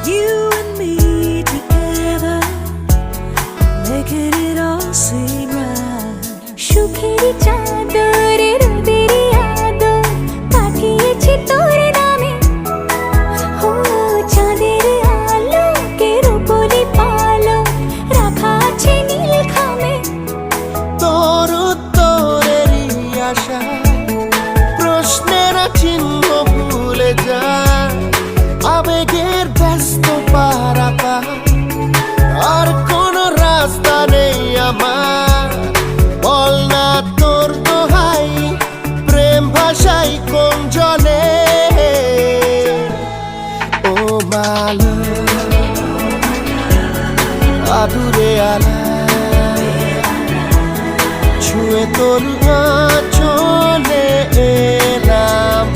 You and me together, making it all seem right. সুখেরই চাদরে রোদেরই আদর পাঠিয়েছি তোর নামে। ও চাঁদের আলোকের উপরে পালক রাখা আছে নীল খামে। তোর উত্তরেরই আশা প্রশ্নের চিহ্ন ভুলে যায়, আবেগের ব্যস্ত পারাপা আর কোনো রাস্তা নেই আমার। বল না তোর দোহাই, প্রেম ভাষাই কোন জলে। ও মালো আদুরে আলা ছুঁয়ে তোর চলে এলাম।